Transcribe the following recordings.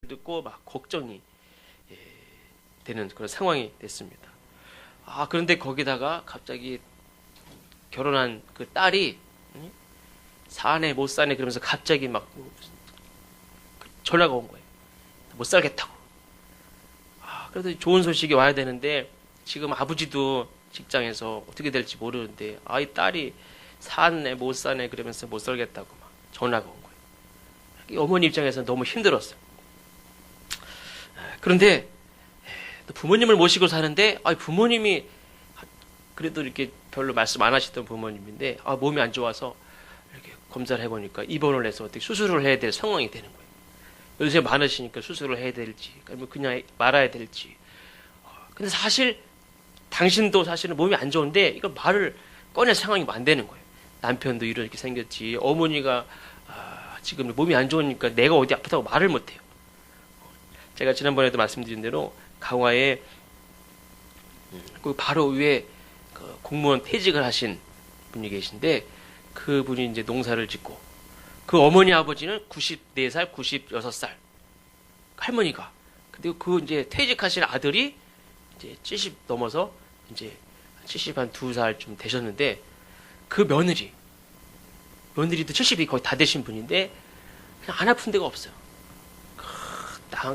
듣고 막 걱정이 예, 되는 그런 상황이 됐습니다. 그런데 거기다가 갑자기 결혼한 그 딸이 사네 못 사네 그러면서 갑자기 막 전화가 온 거예요. 못 살겠다고. 그래도 좋은 소식이 와야 되는데 지금 아버지도 직장에서 어떻게 될지 모르는데 이 딸이 사네 못 사네 그러면서 못 살겠다고 막 전화가 온 거예요. 어머니 입장에서는 너무 힘들었어요. 그런데 또 부모님을 모시고 사는데 부모님이 그래도 이렇게 별로 말씀 안 하시던 부모님인데 몸이 안 좋아서 이렇게 검사를 해보니까 입원을 해서 어떻게 수술을 해야 될 상황이 되는 거예요. 요새 많으시니까 수술을 해야 될지 아니면 그냥 말아야 될지. 근데 사실 당신도 사실은 몸이 안 좋은데 이걸 말을 꺼낼 상황이 안 되는 거예요. 남편도 이렇게 생겼지 어머니가 지금 몸이 안 좋으니까 내가 어디 아프다고 말을 못해요. 제가 지난번에도 말씀드린 대로 강화에 그 바로 위에 그 공무원 퇴직을 하신 분이 계신데 그분이 이제 농사를 짓고 그 어머니 아버지는 94살, 96살 할머니가 근데 그 이제 퇴직하신 아들이 이제 70 넘어서 이제 70 한 2살 좀 되셨는데 그 며느리도 70이 거의 다 되신 분인데 그냥 안 아픈 데가 없어요.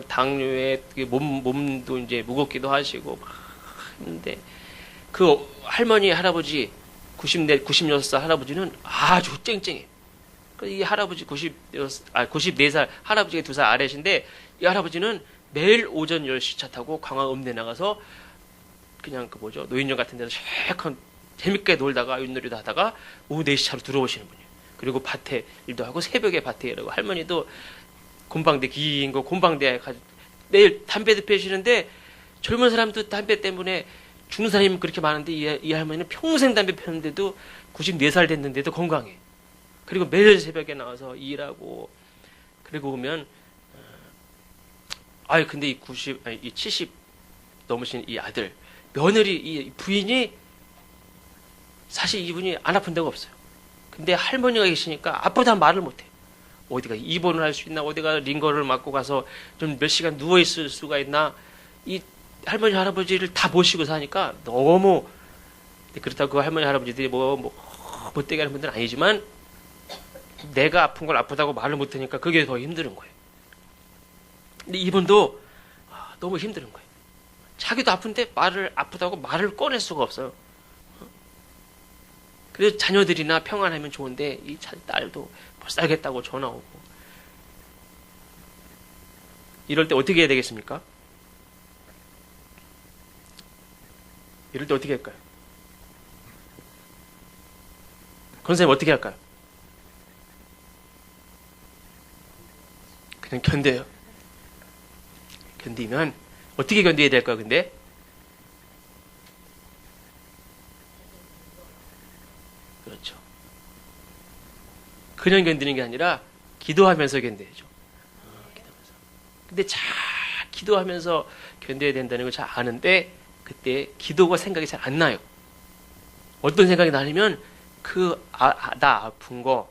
당뇨에 몸도 이제 무겁기도 하시고 막 했는데 그 할머니 할아버지 96살 할아버지는 아주 쨍쨍해. 이 할아버지 94살 할아버지가 2살 아래신데 이 할아버지는 매일 오전 10시 차 타고 광화 읍내 나가서 그냥 노인정 같은 데서 쉐컨 재밌게 놀다가 윷놀이도 하다가 오후 4시 차로 들어오시는 분이에요. 그리고 밭에 일도 하고 새벽에 밭에 일하고 할머니도 곰방대 긴 거 곰방대 가지고 매일 담배도 피우시는데 젊은 사람도 담배 때문에 죽는 사람이 그렇게 많은데 이 할머니는 평생 담배 피우는데도 94살 됐는데도 건강해. 그리고 매일 새벽에 나와서 일하고 그리고 오면 근데 이 70 넘으신 이 아들 며느리 이 부인이 사실 이분이 안 아픈 데가 없어요. 근데 할머니가 계시니까 아프다 말을 못해. 어디가 입원을 할 수 있나 어디가 링거를 맞고 가서 좀 몇 시간 누워 있을 수가 있나 이 할머니 할아버지를 다 모시고 사니까 너무 그렇다고 그 할머니 할아버지들이 못되게 하는 분들은 아니지만 내가 아픈 걸 아프다고 말을 못하니까 그게 더 힘든 거예요. 근데 이분도 너무 힘든 거예요. 자기도 아픈데 아프다고 말을 꺼낼 수가 없어요. 그래서 자녀들이나 평안하면 좋은데 이 딸도 못 살겠다고 전화 오고 이럴 때 어떻게 해야 되겠습니까? 이럴 때 어떻게 할까요? 권사님 어떻게 할까요? 그냥 견뎌요. 견디면 어떻게 견뎌야 될까요? 근데 그렇죠. 그냥 견디는 게 아니라 기도하면서 견뎌야죠. 기도하면서. 근데 잘 기도하면서 견뎌야 된다는 걸 잘 아는데 그때 기도가 생각이 잘 안 나요. 어떤 생각이 나냐면 나 아픈 거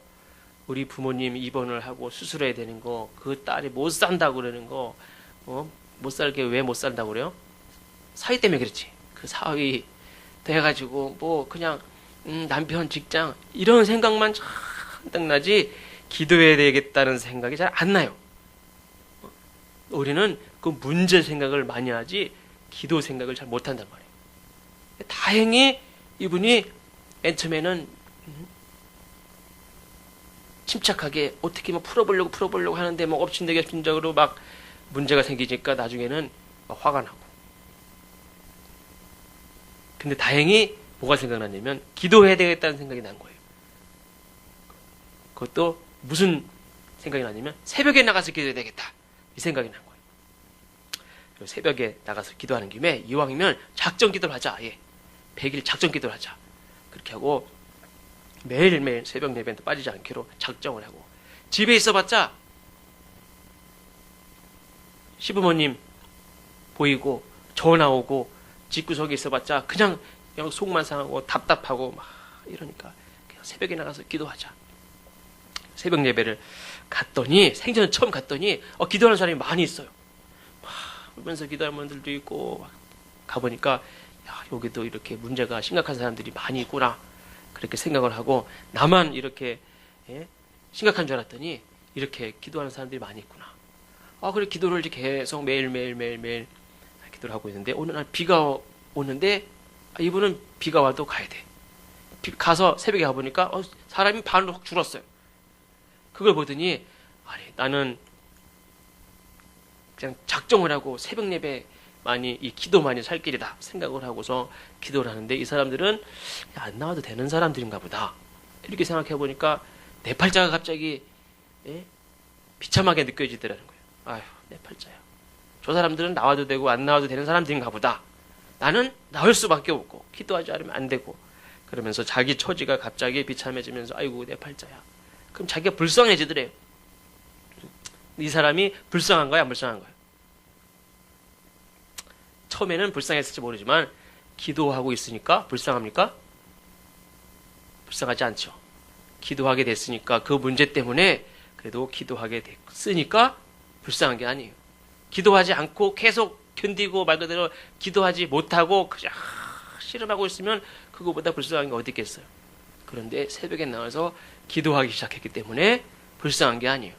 우리 부모님 입원을 하고 수술해야 되는 거 그 딸이 못 산다고 그러는 거 못 살게 왜 못 산다고 그래요? 사위 때문에 그렇지. 그 사위 돼가지고 그냥 남편 직장 이런 생각만 잔뜩 나지 기도해야 되겠다는 생각이 잘 안 나요. 우리는 그 문제 생각을 많이 하지 기도 생각을 잘 못한단 말이에요. 다행히 이분이 맨 처음에는 침착하게 어떻게 풀어보려고 하는데 엎친데겹친적으로 막 문제가 생기니까 나중에는 막 화가 나고. 근데 다행히 뭐가 생각나냐면 기도해야 되겠다는 생각이 난 거예요. 그것도 무슨 생각이 나냐면 새벽에 나가서 기도해야 되겠다 이 생각이 난 거예요. 새벽에 나가서 기도하는 김에 이왕이면 작정 기도를 하자. 100일 작정 기도를 하자. 그렇게 하고 매일매일 새벽 예배도 빠지지 않기로 작정을 하고 집에 있어봤자 시부모님 보이고 전화 오고 집구석에 있어봤자 그냥 속만 상하고 답답하고 막 이러니까 그냥 새벽에 나가서 기도하자. 새벽 예배를 갔더니 생전에 처음 갔더니 기도하는 사람이 많이 있어요. 막 울면서 기도하는 분들도 있고 막 가보니까 야, 여기도 이렇게 문제가 심각한 사람들이 많이 있구나 그렇게 생각을 하고 나만 이렇게 심각한 줄 알았더니 이렇게 기도하는 사람들이 많이 있구나. 그래 기도를 이제 계속 매일 기도를 하고 있는데 어느 날 비가 오는데 이분은 비가 와도 가야 돼. 가서 새벽에 가보니까 사람이 반으로 확 줄었어요. 그걸 보더니 아니 나는 그냥 작정을 하고 새벽 예배 이 기도만이 살 길이다 생각을 하고서 기도를 하는데 이 사람들은 안 나와도 되는 사람들인가 보다 이렇게 생각해 보니까 내 팔자가 갑자기 비참하게 느껴지더라는 거예요. 아휴 내 팔자야. 저 사람들은 나와도 되고 안 나와도 되는 사람들인가 보다. 나는 나올 수밖에 없고 기도하지 않으면 안 되고 그러면서 자기 처지가 갑자기 비참해지면서 아이고 내 팔자야. 그럼 자기가 불쌍해지더래요. 이 사람이 불쌍한 거야 안 불쌍한 거야? 처음에는 불쌍했을지 모르지만 기도하고 있으니까 불쌍합니까? 불쌍하지 않죠. 기도하게 됐으니까 그 문제 때문에 그래도 기도하게 됐으니까 불쌍한 게 아니에요. 기도하지 않고 계속 견디고 말 그대로 기도하지 못하고 그냥 씨름하고 있으면 그거보다 불쌍한 게 어디 있겠어요. 그런데 새벽에 나와서 기도하기 시작했기 때문에 불쌍한 게 아니에요.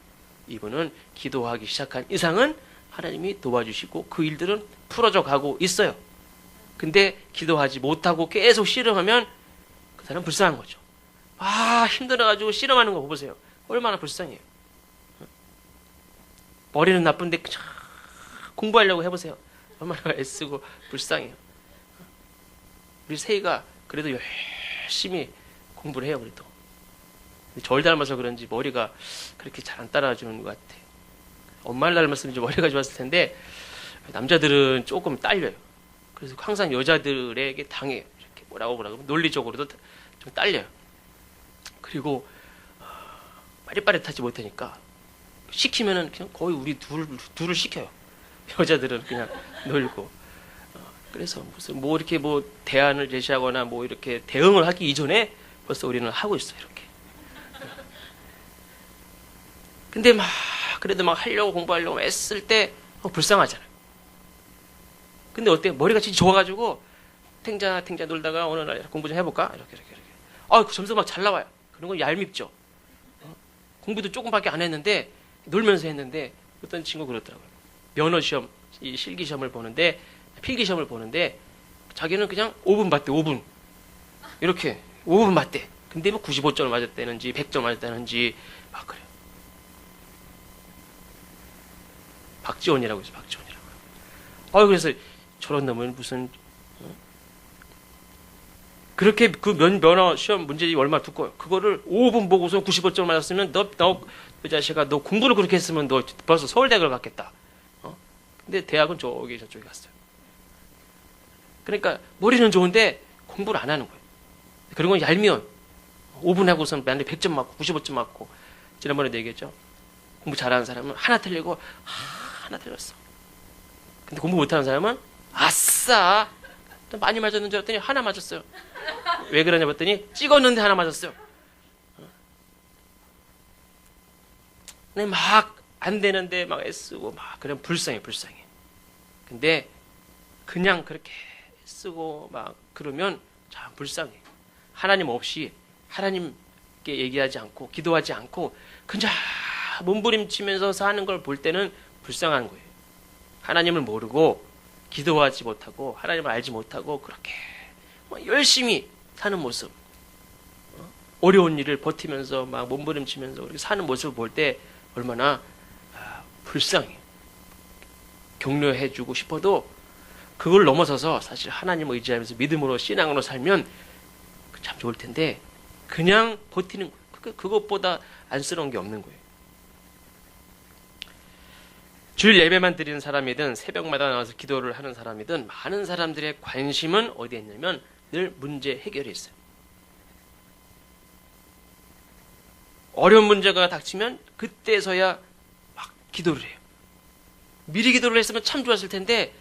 이분은 기도하기 시작한 이상은 하나님이 도와주시고 그 일들은 풀어져 가고 있어요. 근데 기도하지 못하고 계속 씨름하면 그 사람은 불쌍한 거죠. 힘들어가지고 씨름하는 거 보세요. 얼마나 불쌍해요. 머리는 나쁜데 그냥 공부하려고 해보세요. 얼마나 애쓰고 불쌍해요. 우리 세희가 그래도 열심히 공부를 해요. 그래도 저를 닮아서 그런지 머리가 그렇게 잘 안 따라주는 것 같아. 엄마를 닮았으면 좀 머리가 좋았을 텐데 남자들은 조금 딸려요. 그래서 항상 여자들에게 당해요. 이렇게 뭐라고 논리적으로도 좀 딸려요. 그리고 빠릿빠릿하지 못하니까 시키면은 그냥 거의 우리 둘을 시켜요. 여자들은 그냥 놀고. 그래서 무슨 이렇게 대안을 제시하거나 이렇게 대응을 하기 이전에 벌써 우리는 하고 있어요. 이렇게. 근데 그래도 하려고 공부하려고 애쓸 때 불쌍하잖아요. 근데 어때? 머리가 진짜 좋아가지고 탱자 놀다가 어느 날 공부 좀 해볼까? 이렇게. 그 점수 잘 나와요. 그런 건 얄밉죠. 공부도 조금밖에 안 했는데 놀면서 했는데 어떤 친구 그러더라고요. 면허 시험, 이 실기 시험을 보는데 필기 시험을 보는데 자기는 그냥 5분 봤대. 5분. 이렇게 5분 봤대. 근데 95점을 맞았다는지 100점 맞았다는지 막 그래요. 박지원이라고 해서 박지원이라고. 그래서 저런 놈은 무슨 그렇게 그 면허 시험 문제집이 얼마나 두꺼워요. 그거를 5분 보고서 95점 맞았으면 너 자식아 너 공부를 그렇게 했으면 너 벌써 서울대학을 갔겠다. 근데 대학은 저쪽에 갔어요. 그러니까 머리는 좋은데 공부를 안 하는 거예요. 그런 건 얄미운. 5분 하고서는 만약에 100점 맞고 95점 맞고 지난번에도 얘기했죠. 공부 잘하는 사람은 하나 틀리고 하나 틀렸어. 근데 공부 못하는 사람은 아싸 많이 맞았는 줄 알았더니 하나 맞았어요. 왜 그러냐 봤더니 찍었는데 하나 맞았어요. 근데 안 되는데 애쓰고 그냥 불쌍해. 근데 그냥 그렇게 쓰고 그러면 참 불쌍해. 하나님 없이 하나님께 얘기하지 않고 기도하지 않고 그냥 몸부림치면서 사는 걸 볼 때는 불쌍한 거예요. 하나님을 모르고 기도하지 못하고 하나님을 알지 못하고 그렇게 열심히 사는 모습, 어려운 일을 버티면서 몸부림치면서 그렇게 사는 모습을 볼 때 얼마나 불쌍해. 격려해주고 싶어도 그걸 넘어서서 사실 하나님을 의지하면서 믿음으로 신앙으로 살면 참 좋을 텐데 그냥 버티는 거예요. 그것보다 안쓰러운 게 없는 거예요. 주일 예배만 드리는 사람이든 새벽마다 나와서 기도를 하는 사람이든 많은 사람들의 관심은 어디에 있냐면 늘 문제 해결에 있어요. 어려운 문제가 닥치면 그때서야 기도를 해요. 미리 기도를 했으면 참 좋았을 텐데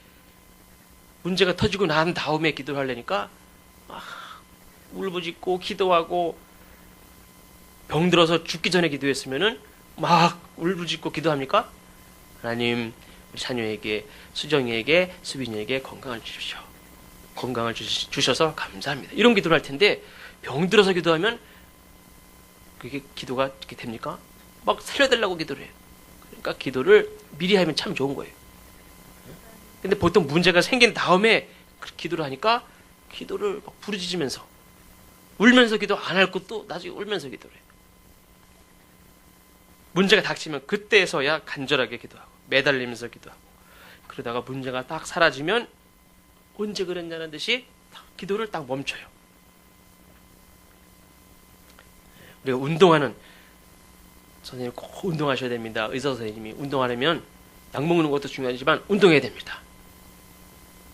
문제가 터지고 난 다음에 기도를 하려니까 울부짖고 기도하고 병들어서 죽기 전에 기도했으면은 막 울부짖고 기도합니까? 하나님, 우리 자녀에게, 수정이에게, 수빈이에게 건강을 주십시오. 건강을 주셔서 감사합니다. 이런 기도를 할 텐데 병들어서 기도하면 그게 기도가 이렇게 됩니까? 막 살려달라고 기도를 해요. 그러니까 기도를 미리 하면 참 좋은 거예요. 근데 보통 문제가 생긴 다음에 기도를 하니까 기도를 막 부르짖으면서 울면서 기도 안 할 것도 나중에 울면서 기도를 해요. 문제가 닥치면 그때서야 간절하게 기도하고 매달리면서 기도하고 그러다가 문제가 딱 사라지면 언제 그랬냐는 듯이 기도를 딱 멈춰요. 우리가 운동하는 선생님 꼭 운동하셔야 됩니다. 의사 선생님이 운동하려면 약 먹는 것도 중요하지만 운동해야 됩니다.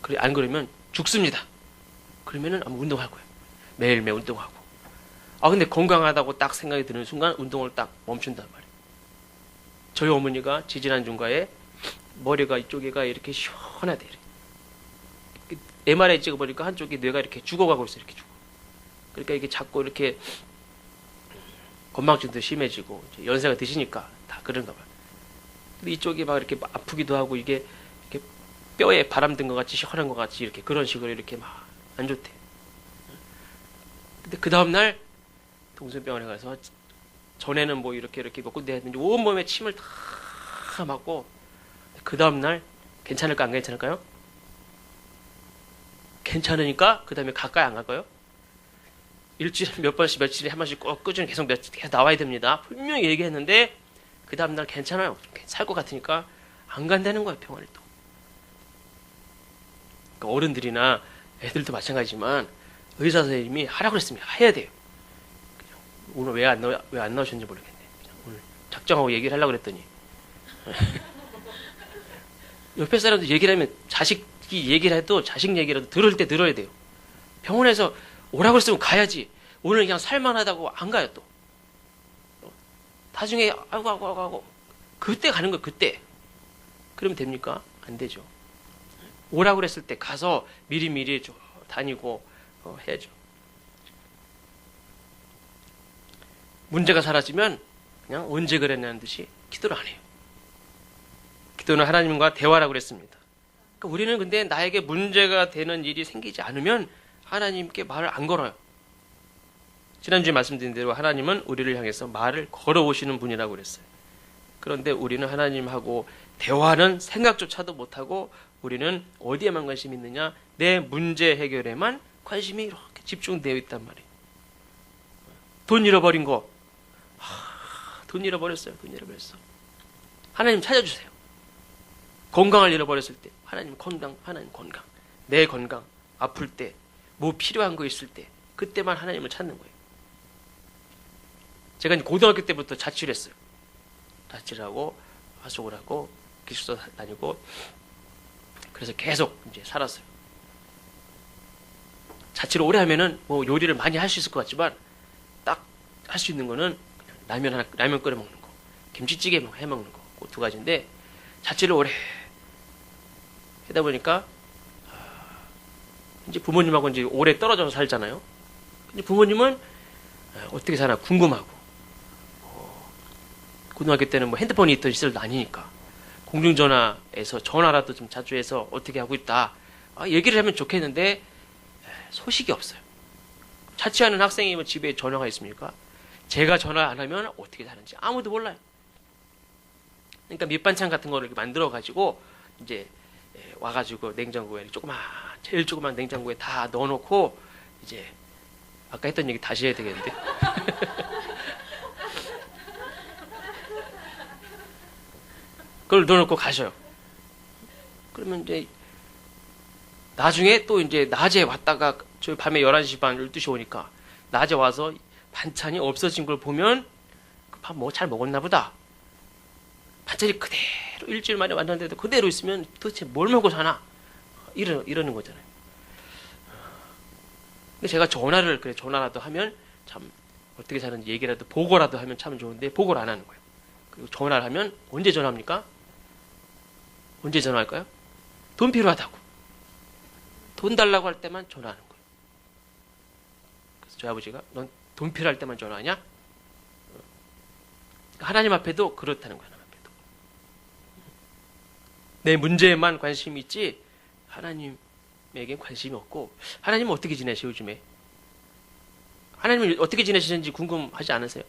그래 안 그러면 죽습니다. 그러면은 아마 운동할 거예요. 매일매일 운동하고. 근데 건강하다고 딱 생각이 드는 순간 운동을 딱 멈춘단 말이에요. 저희 어머니가 지지난 중가에 머리가 이쪽에가 이렇게 시원하대. MRI 찍어보니까 한쪽이 뇌가 이렇게 죽어가고 있어요. 이렇게 죽어. 그러니까 이게 자꾸 이렇게 건망증도 심해지고 연세가 드시니까 다 그런가 봐요. 근데 이쪽이 막 이렇게 아프기도 하고 이게 이렇게 뼈에 바람 든 것 같이 시원한 것 같이 이렇게 그런 식으로 이렇게 막 안 좋대. 근데 그 다음날 동선병원에 가서 전에는 뭐 이렇게 몇 군데 했는데 온몸에 침을 다 맞고 그 다음날 괜찮을까 안 괜찮을까요? 괜찮으니까 그 다음에 가까이 안 갈까요? 일주일에 몇 번씩 며칠에 한 번씩 꼭 꾸준히 계속 나와야 됩니다. 분명히 얘기했는데 그 다음날 괜찮아요. 살 것 같으니까 안 간다는 거예요. 병원을 또. 그러니까 어른들이나 애들도 마찬가지지만 의사 선생님이 하라고 그랬습니다. 해야 돼요. 오늘 왜 안 나오셨는지 모르겠네. 오늘 작정하고 얘기를 하려고 그랬더니 옆에 사람들 얘기를 하면 자식이 얘기를 해도 자식 얘기라도 들을 때 들어야 돼요. 병원에서 오라고 했으면 가야지. 오늘 그냥 살만하다고 안 가요 또. 나중에 아이고 그때 가는 거예요. 그때. 그러면 됩니까? 안 되죠. 오라고 그랬을 때 가서 미리미리 다니고 해야죠. 문제가 사라지면 그냥 언제 그랬냐는 듯이 기도를 안 해요. 기도는 하나님과 대화라고 그랬습니다. 그러니까 우리는 근데 나에게 문제가 되는 일이 생기지 않으면 하나님께 말을 안 걸어요. 지난주에 말씀드린 대로 하나님은 우리를 향해서 말을 걸어오시는 분이라고 그랬어요. 그런데 우리는 하나님하고 대화는 생각조차도 못하고 우리는 어디에만 관심이 있느냐? 내 문제 해결에만 관심이 이렇게 집중되어 있단 말이에요. 돈 잃어버린 거. 돈 잃어버렸어요. 돈 잃어버렸어. 하나님 찾아주세요. 건강을 잃어버렸을 때 하나님 건강, 하나님 건강. 내 건강, 아플 때, 뭐 필요한 거 있을 때 그때만 하나님을 찾는 거예요. 제가 이제 고등학교 때부터 자취를 했어요. 자취를 하고 하숙을 하고 기숙사 다니고 그래서 계속 이제 살았어요. 자취를 오래 하면은 뭐 요리를 많이 할 수 있을 것 같지만 딱 할 수 있는 거는 그냥 라면 끓여 먹는 거, 김치찌개 해 먹는 거, 그 두 가지인데 자취를 오래 하다 보니까 이제 부모님하고 이제 오래 떨어져서 살잖아요. 근데 부모님은 어떻게 사나 궁금하고 고등학교 때는 뭐 핸드폰이 있던 시절도 아니니까 공중전화에서 전화라도 좀 자주 해서 어떻게 하고 있다 얘기를 하면 좋겠는데 소식이 없어요. 자취하는 학생이면 집에 전화가 있습니까? 제가 전화 안 하면 어떻게 사는지 아무도 몰라요. 그러니까 밑반찬 같은 거를 이렇게 만들어 가지고 이제 와가지고 냉장고에 제일 조그만 냉장고에 다 넣어놓고 이제 아까 했던 얘기 다시 해야 되겠는데 그걸 넣어놓고 가셔요. 그러면 이제 나중에 또 이제 낮에 왔다가 저 밤에 11시 반 12시 오니까 낮에 와서 반찬이 없어진 걸 보면 그 밥 뭐 잘 먹었나 보다. 반찬이 그대로 일주일 만에 왔는데도 그대로 있으면 도대체 뭘 먹고 사나 이러는 거잖아요. 근데 제가 전화라도 하면 참 어떻게 사는지 얘기라도 보고라도 하면 참 좋은데 보고를 안 하는 거예요. 그리고 전화를 하면 언제 전화합니까? 언제 전화할까요? 돈 필요하다고. 돈 달라고 할 때만 전화하는 거예요. 그래서 저희 아버지가 넌 돈 필요할 때만 전화하냐? 하나님 앞에도 그렇다는 거야. 하나님 앞에도. 내 문제에만 관심이 있지 하나님에게 관심이 없고. 하나님은 어떻게 지내세요 요즘에? 하나님은 어떻게 지내시는지 궁금하지 않으세요?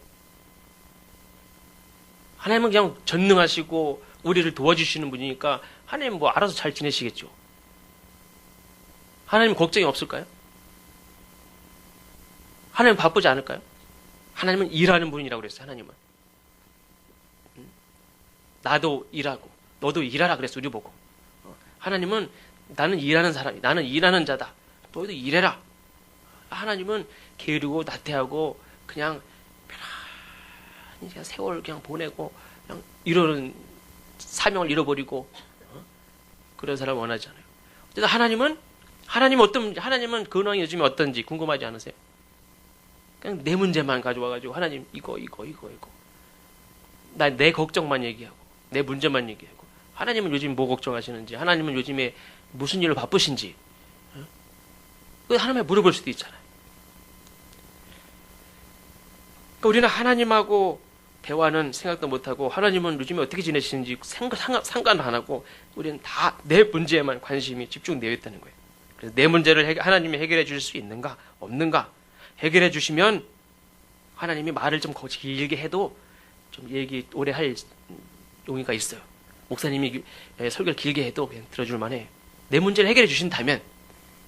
하나님은 그냥 전능하시고 우리를 도와주시는 분이니까 하나님은 뭐 알아서 잘 지내시겠죠. 하나님 걱정이 없을까요? 하나님 바쁘지 않을까요? 하나님은 일하는 분이라고 그랬어요. 하나님은 나도 일하고 너도 일하라 그랬어. 우리 보고 하나님은 나는 일하는 사람이, 나는 일하는 자다, 너희도 일해라. 하나님은 게으르고 나태하고 그냥 편안히 그냥 세월 그냥 보내고 그냥 이러는 사명을 잃어버리고 그런 사람을 원하지 않아요. 그래서 하나님은 근황이 요즘에 어떤지 궁금하지 않으세요? 그냥 내 문제만 가져와가지고 하나님 이거 나 내 걱정만 얘기하고 내 문제만 얘기하고. 하나님은 요즘 뭐 걱정하시는지, 하나님은 요즘에 무슨 일로 바쁘신지 하나님께 물어볼 수도 있잖아요. 그러니까 우리는 하나님하고 대화는 생각도 못하고 하나님은 요즘에 어떻게 지내시는지 상관 안 하고 우리는 다 내 문제에만 관심이 집중되어 있다는 거예요. 그래서 내 문제를 하나님이 해결해 주실 수 있는가 없는가, 해결해 주시면 하나님이 말을 좀 길게 해도 좀 얘기 오래 할 용의가 있어요. 목사님이 설교를 길게 해도 그냥 들어줄 만해. 내 문제를 해결해 주신다면,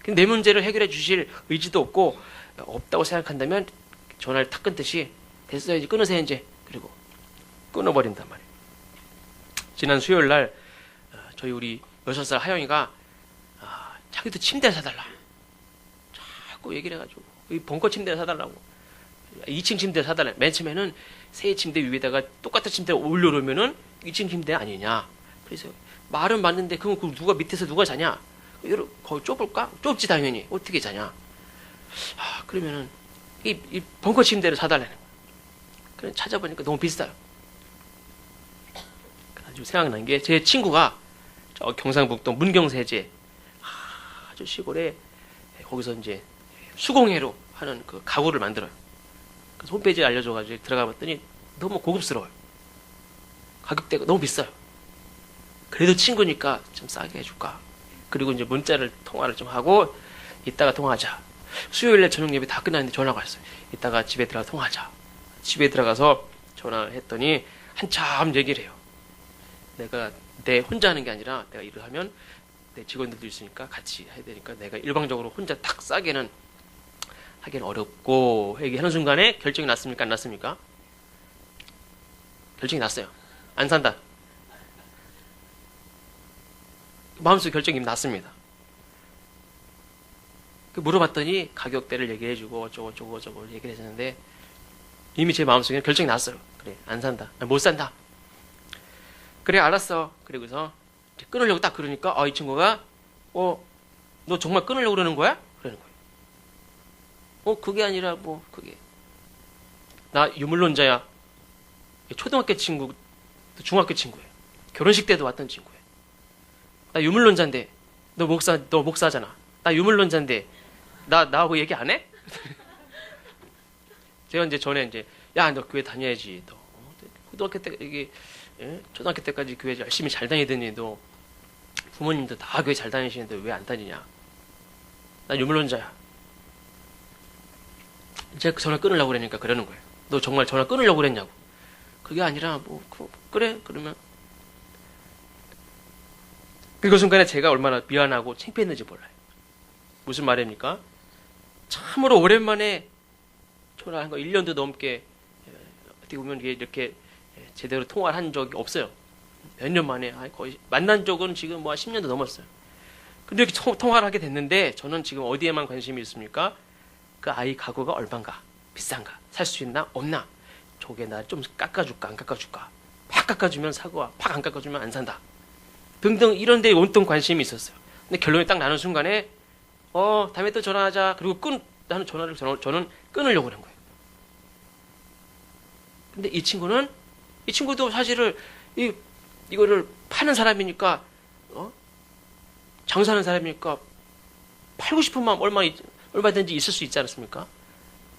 내 문제를 해결해 주실 의지도 없다고 생각한다면 전화를 탁 끊듯이 됐어요, 이제 끊으세요 이제. 그리고 끊어버린단 말이에요. 지난 수요일 날 저희 우리 6살 하영이가 자기도 침대 사달라 자꾸 얘기를 해가지고 이 벙커 침대 사달라고 2층 침대 사달라. 맨 처음에는 새 침대 위에다가 똑같은 침대를 올려놓으면은 2층 침대 아니냐. 그래서 말은 맞는데 그럼 누가 밑에서 누가 자냐? 거기 좁을까? 좁지 당연히. 어떻게 자냐? 그러면은 이 벙커 침대를 사달라는 거야. 그래 찾아보니까 너무 비싸요. 그래가지고 생각난 게 제 친구가 저 경상북도 문경세제 아주 시골에 거기서 이제 수공예로 하는 그 가구를 만들어요. 그래서 홈페이지에 알려줘가지고 들어가 봤더니 너무 고급스러워요. 가격대가 너무 비싸요. 그래도 친구니까 좀 싸게 해줄까. 그리고 이제 통화를 좀 하고 이따가 통화하자. 수요일날 저녁 예배 다 끝났는데 전화가 왔어요. 이따가 집에 들어가서 통화하자. 집에 들어가서 전화를 했더니 한참 얘기를 해요. 내가 내 혼자 하는 게 아니라 내가 일을 하면 내 직원들도 있으니까 같이 해야 되니까 내가 일방적으로 혼자 탁 싸게는 하기는 어렵고 얘기하는 순간에 결정이 났습니까? 안 났습니까? 결정이 났어요. 안 산다. 마음속 결정이 났습니다. 물어봤더니 가격대를 얘기해주고 어쩌고 얘기를 했는데 이미 제 마음속에는 결정이 났어요. 그래 안 산다. 못 산다. 그래 알았어. 그리고서 끊으려고 딱 그러니까 이 친구가 너 정말 끊으려고 그러는 거야? 그러는 거예요. 그게 아니라 그게 나 유물론자야. 초등학교 친구, 중학교 친구예요. 결혼식 때도 왔던 친구예요. 나 유물론자인데 너 목사잖아. 나 유물론자인데 나하고 얘기 안 해? 제가 이제 전에 야 너 교회 다녀야지. 너 고등학교 때 초등학교 때까지 교회 열심히 잘 다니더니 너 부모님도 다 교회 잘 다니시는데 왜 안 다니냐? 나 유물론자야. 제가 전화 끊으려고 그러니까 그러는 거예요. 너 정말 전화 끊으려고 그랬냐고. 그게 아니라 그래 그러면 그 순간에 제가 얼마나 미안하고 창피했는지 몰라요. 무슨 말입니까? 참으로 오랜만에 전화한 거 1년도 넘게 어떻게 보면 이렇게 제대로 통화를 한 적이 없어요. 몇 년 만에 거의 만난 적은 지금 10년도 넘었어요. 근데 이렇게 통화를 하게 됐는데 저는 지금 어디에만 관심이 있습니까? 그 아이 가구가 얼마인가? 비싼가? 살 수 있나? 없나? 저게 나 좀 깎아줄까? 안 깎아줄까? 팍 깎아주면 사고 와. 팍 안 깎아주면 안 산다. 등등 이런 데에 온통 관심이 있었어요. 근데 결론이 딱 나는 순간에 다음에 또 전화하자. 그리고 나는 저는 끊으려고 그런 거예요. 근데 이 친구도 사실은 이거를 파는 사람이니까 장사하는 사람이니까 팔고 싶은 마음 얼마든지 있을 수 있지 않습니까?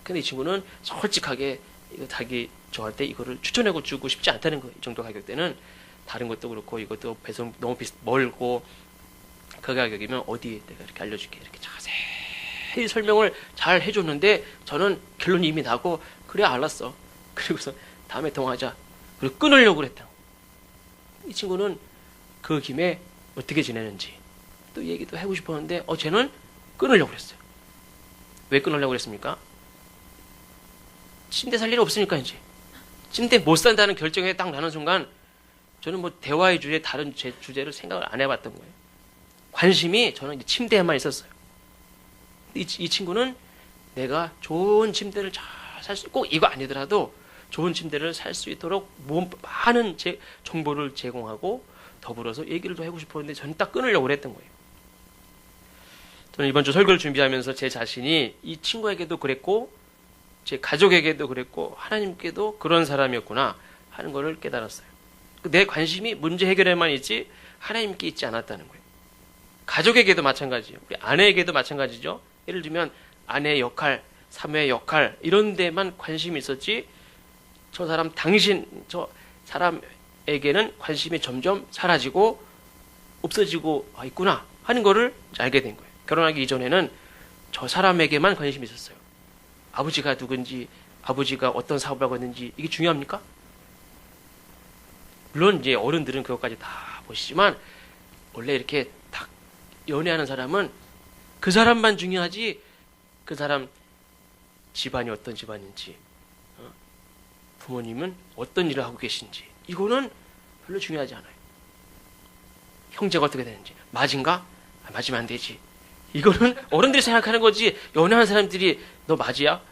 근데 이 친구는 솔직하게 이거 자기 저한테 이거를 추천하고 주고 싶지 않다는 거예요. 이 정도 가격대는 다른 것도 그렇고 이것도 배송 너무 멀고 그 가격이면 어디 내가 이렇게 알려줄게 이렇게 자세히 설명을 잘 해줬는데 저는 결론이 이미 나고 그래 알았어. 그리고서 다음에 통화하자. 그리고 끊으려고 그랬다. 이 친구는 그 김에 어떻게 지내는지 또 얘기도 하고 싶었는데 쟤는 끊으려고 그랬어요. 왜 끊으려고 그랬습니까? 침대 살 일 없으니까 이제 침대 못 산다는 결정에 딱 나는 순간 저는 뭐 대화의 주제 다른 주제를 생각을 안 해봤던 거예요. 관심이 저는 이제 침대에만 있었어요. 이 친구는 내가 좋은 침대를 잘 살 수, 꼭 이거 아니더라도 좋은 침대를 살 수 있도록 많은 정보를 제공하고 더불어서 얘기를 더 하고 싶었는데 저는 딱 끊으려고 그랬던 거예요. 저는 이번 주 설교를 준비하면서 제 자신이 이 친구에게도 그랬고 제 가족에게도 그랬고 하나님께도 그런 사람이었구나 하는 것을 깨달았어요. 내 관심이 문제 해결에만 있지 하나님께 있지 않았다는 거예요. 가족에게도 마찬가지예요. 우리 아내에게도 마찬가지죠. 예를 들면 아내의 역할, 사모의 역할 이런 데만 관심이 있었지 저 사람에게는 관심이 점점 사라지고 없어지고 있구나 하는 거를 알게 된 거예요. 결혼하기 이전에는 저 사람에게만 관심이 있었어요. 아버지가 누군지, 아버지가 어떤 사업을 하고 있는지 이게 중요합니까? 물론 이제 어른들은 그것까지 다 보시지만 원래 이렇게 딱 연애하는 사람은 그 사람만 중요하지 그 사람 집안이 어떤 집안인지 부모님은 어떤 일을 하고 계신지 이거는 별로 중요하지 않아요. 형제가 어떻게 되는지 맞은가? 맞으면 안 되지. 이거는 어른들이 생각하는 거지 연애하는 사람들이 너 맞이야?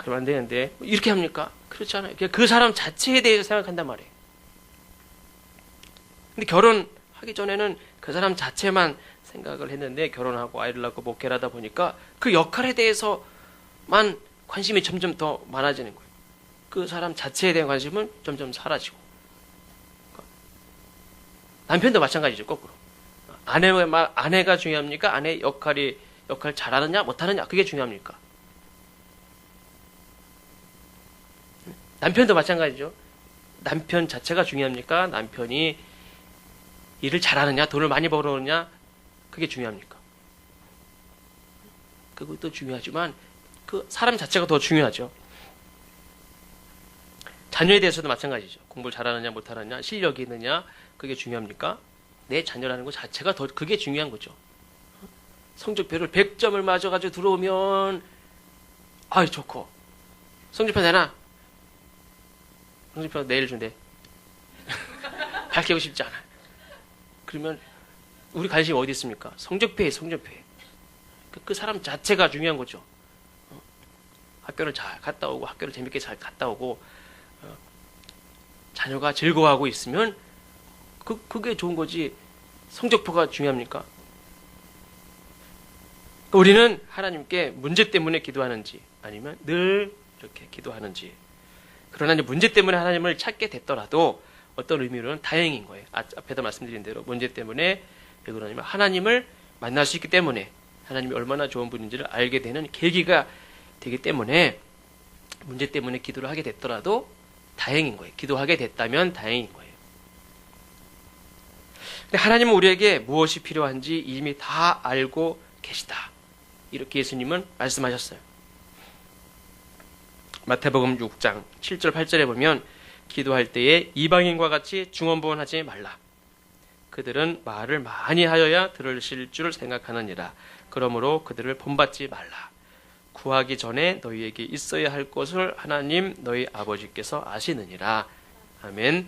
그럼 안 되는데 이렇게 합니까? 그렇지 않아요. 그냥 그 사람 자체에 대해서 생각한단 말이에요. 근데 결혼하기 전에는 그 사람 자체만 생각을 했는데 결혼하고 아이를 낳고 목회를 하다 보니까 그 역할에 대해서만 관심이 점점 더 많아지는 거예요. 그 사람 자체에 대한 관심은 점점 사라지고 남편도 마찬가지죠. 거꾸로 아내가 중요합니까? 아내 역할 잘하느냐 못하느냐 그게 중요합니까? 남편도 마찬가지죠. 남편 자체가 중요합니까? 남편이 일을 잘하느냐 돈을 많이 벌어오느냐 그게 중요합니까? 그것도 중요하지만 그 사람 자체가 더 중요하죠. 자녀에 대해서도 마찬가지죠. 공부를 잘하느냐 못하느냐 실력이 있느냐 그게 중요합니까? 내 자녀라는 것 자체가 더 그게 중요한 거죠. 성적표를 100점을 맞아가지고 들어오면 좋고 성적표 내놔. 성적표 내일 준대. 밝히고 싶지 않아요. 그러면 우리 관심이 어디 있습니까? 성적표에. 그 사람 자체가 중요한 거죠. 학교를 잘 갔다 오고 학교를 재밌게 잘 갔다 오고 자녀가 즐거워하고 있으면 그게 좋은 거지 성적표가 중요합니까? 우리는 하나님께 문제 때문에 기도하는지 아니면 늘 이렇게 기도하는지 그러나 이제 문제 때문에 하나님을 찾게 됐더라도 어떤 의미로는 다행인 거예요. 앞에도 말씀드린 대로 문제 때문에 왜 그러냐면 하나님을 만날 수 있기 때문에 하나님이 얼마나 좋은 분인지를 알게 되는 계기가 되기 때문에 문제 때문에 기도를 하게 됐더라도 다행인 거예요. 기도하게 됐다면 다행인 거예요. 근데 하나님은 우리에게 무엇이 필요한지 이미 다 알고 계시다. 이렇게 예수님은 말씀하셨어요. 마태복음 6장 7절 8절에 보면 기도할 때에 이방인과 같이 중언부언하지 말라. 그들은 말을 많이 하여야 들으실 줄 생각하느니라. 그러므로 그들을 본받지 말라. 구하기 전에 너희에게 있어야 할 것을 하나님 너희 아버지께서 아시느니라. 아멘.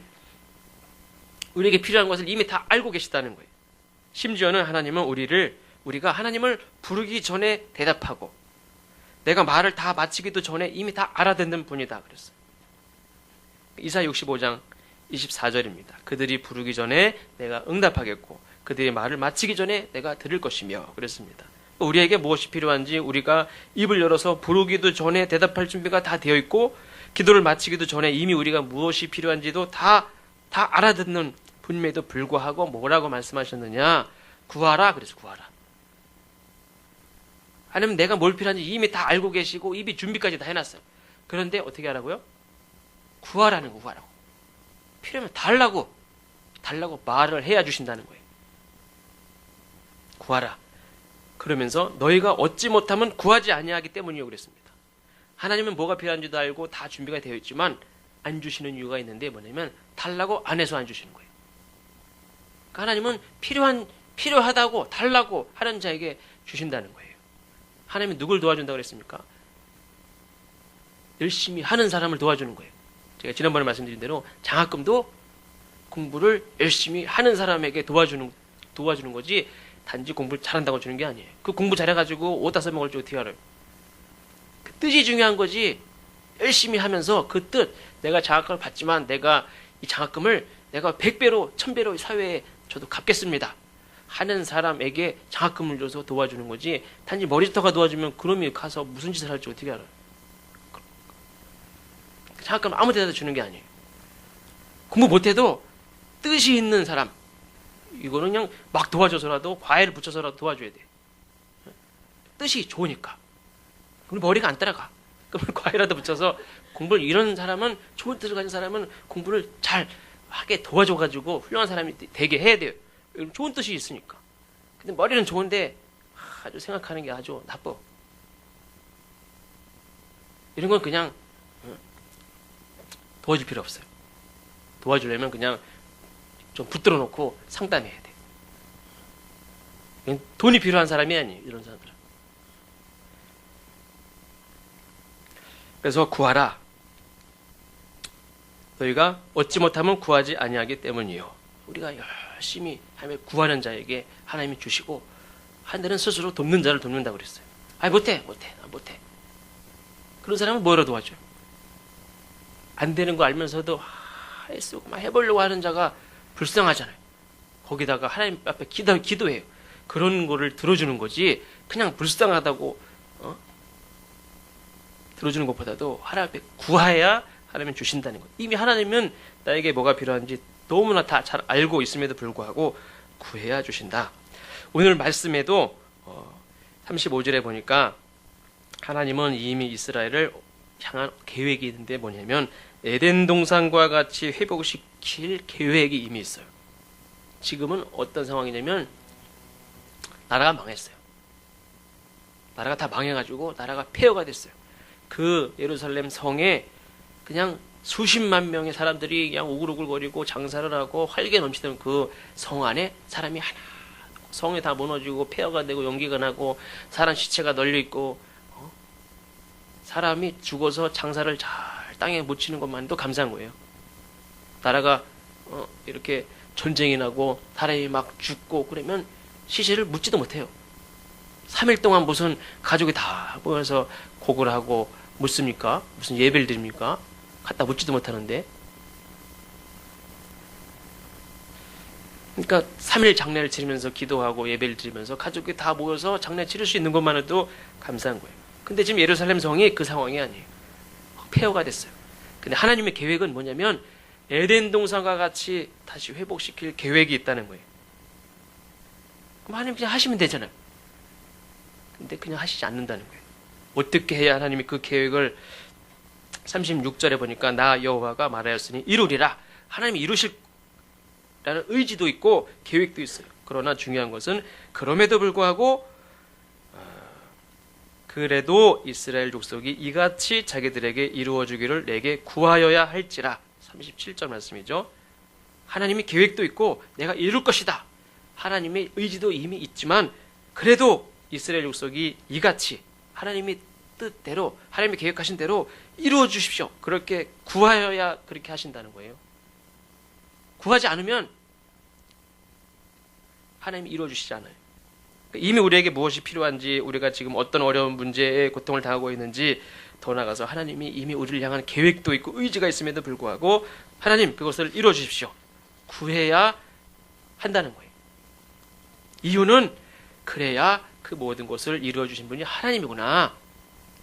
우리에게 필요한 것을 이미 다 알고 계시다는 거예요. 심지어는 하나님은 우리가 하나님을 부르기 전에 대답하고 내가 말을 다 마치기도 전에 이미 다 알아듣는 분이다 그랬어요. 이사야 65장 24절입니다. 그들이 부르기 전에 내가 응답하겠고 그들이 말을 마치기 전에 내가 들을 것이며 그랬습니다. 우리에게 무엇이 필요한지 우리가 입을 열어서 부르기도 전에 대답할 준비가 다 되어 있고 기도를 마치기도 전에 이미 우리가 무엇이 필요한지도 다 알아듣는 분임에도 불구하고 뭐라고 말씀하셨느냐? 구하라 그래서 구하라. 하나님 내가 뭘 필요한지 이미 다 알고 계시고 이미 준비까지 다 해놨어요. 그런데 어떻게 하라고요? 구하라는 거, 구하라고. 필요하면 달라고 말을 해야 주신다는 거예요. 구하라. 그러면서 너희가 얻지 못하면 구하지 아니하기 때문이요 그랬습니다. 하나님은 뭐가 필요한지도 알고 다 준비가 되어 있지만 안 주시는 이유가 있는데 뭐냐면 달라고 안 해서 안 주시는 거예요. 그러니까 하나님은 필요하다고 달라고 하는 자에게 주신다는 거예요. 하나님이 누굴 도와준다고 그랬습니까? 열심히 하는 사람을 도와주는 거예요. 제가 지난번에 말씀드린 대로 장학금도 공부를 열심히 하는 사람에게 도와주는 거지 단지 공부를 잘한다고 주는 게 아니에요. 그 공부 잘해가지고 옷 다 써먹을지 어떻게 알아요? 그 뜻이 중요한 거지. 열심히 하면서 그 뜻, 내가 장학금을 받지만 내가 이 장학금을 내가 100배로 1000배로 사회에 저도 갚겠습니다 하는 사람에게 장학금을 줘서 도와주는 거지, 단지 머리부터가 도와주면 그놈이 가서 무슨 짓을 할지 어떻게 알아요? 장학금 아무 데나 주는 게 아니에요. 공부 못해도 뜻이 있는 사람, 이거는 그냥 막 도와줘서라도 과외를 붙여서라도 도와줘야 돼. 뜻이 좋으니까. 그럼 머리가 안 따라가. 그럼 과외라도 붙여서 공부를, 이런 사람은, 좋은 뜻을 가진 사람은 공부를 잘 하게 도와줘가지고 훌륭한 사람이 되게 해야 돼요. 좋은 뜻이 있으니까. 근데 머리는 좋은데 아주 생각하는 게 아주 나빠. 이런 건 그냥 도와줄 필요 없어요. 도와주려면 그냥 좀 붙들어 놓고 상담해야 돼. 돈이 필요한 사람이 아니에요, 이런 사람들은. 그래서 구하라. 너희가 얻지 못하면 구하지 아니하기 때문이요. 우리가 열심히 하며 구하는 자에게 하나님이 주시고, 하늘은 스스로 돕는 자를 돕는다고 그랬어요. 아, 못해. 그런 사람은 뭐로 도와줘요? 안 되는 거 알면서도 애쓰고 막 해보려고 하는 자가 불쌍하잖아요. 거기다가 하나님 앞에 기도해요. 그런 거를 들어주는 거지, 그냥 불쌍하다고 들어주는 것보다도 하나님 앞에 구해야 하나님은 주신다는 거예요. 이미 하나님은 나에게 뭐가 필요한지 너무나 다 잘 알고 있음에도 불구하고 구해야 주신다. 오늘 말씀에도 35절에 보니까 하나님은 이미 이스라엘을 향한 계획이 있는데 뭐냐면 에덴 동산과 같이 회복시킬 계획이 이미 있어요. 지금은 어떤 상황이냐면 나라가 망했어요. 나라가 다 망해가지고 나라가 폐허가 됐어요. 그 예루살렘 성에 그냥 수십만 명의 사람들이 그냥 우글우글거리고 장사를 하고 활기가 넘치던 그 성 안에 사람이 하나, 성이 다 무너지고 폐허가 되고 연기가 나고 사람 시체가 널려 있고 사람이 죽어서 장사를 잘 땅에 묻히는 것만도 감사한 거예요. 나라가 이렇게 전쟁이 나고 사람이 막 죽고 그러면 시체를 묻지도 못해요. 3일 동안 무슨 가족이 다 모여서 곡을 하고 묻습니까? 무슨 예배를 드립니까? 갖다 묻지도 못하는데. 그러니까 3일 장례를 치르면서 기도하고 예배를 드리면서 가족이 다 모여서 장례 치를 수 있는 것만 해도 감사한 거예요. 근데 지금 예루살렘 성이 그 상황이 아니에요. 폐허가 됐어요. 근데 하나님의 계획은 뭐냐면 에덴 동산과 같이 다시 회복시킬 계획이 있다는 거예요. 그럼 하나님 그냥 하시면 되잖아요. 근데 그냥 하시지 않는다는 거예요. 어떻게 해야 하나님이 그 계획을 36절에 보니까 나 여호와가 말하였으니 이루리라. 하나님이 이루실라는 의지도 있고 계획도 있어요. 그러나 중요한 것은 그럼에도 불구하고 그래도 이스라엘 족속이 이같이 자기들에게 이루어주기를 내게 구하여야 할지라. 37절 말씀이죠. 하나님이 계획도 있고 내가 이룰 것이다. 하나님의 의지도 이미 있지만 그래도 이스라엘 족속이 이같이 하나님이 뜻대로 하나님이 계획하신 대로 이루어 주십시오. 그렇게 구하여야 그렇게 하신다는 거예요. 구하지 않으면 하나님이 이루어 주시지 않아요. 이미 우리에게 무엇이 필요한지, 우리가 지금 어떤 어려운 문제에 고통을 당하고 있는지, 더 나아가서 하나님이 이미 우리를 향한 계획도 있고 의지가 있음에도 불구하고 하나님 그것을 이루어 주십시오. 구해야 한다는 거예요. 이유는 그래야 그 모든 것을 이루어 주신 분이 하나님이구나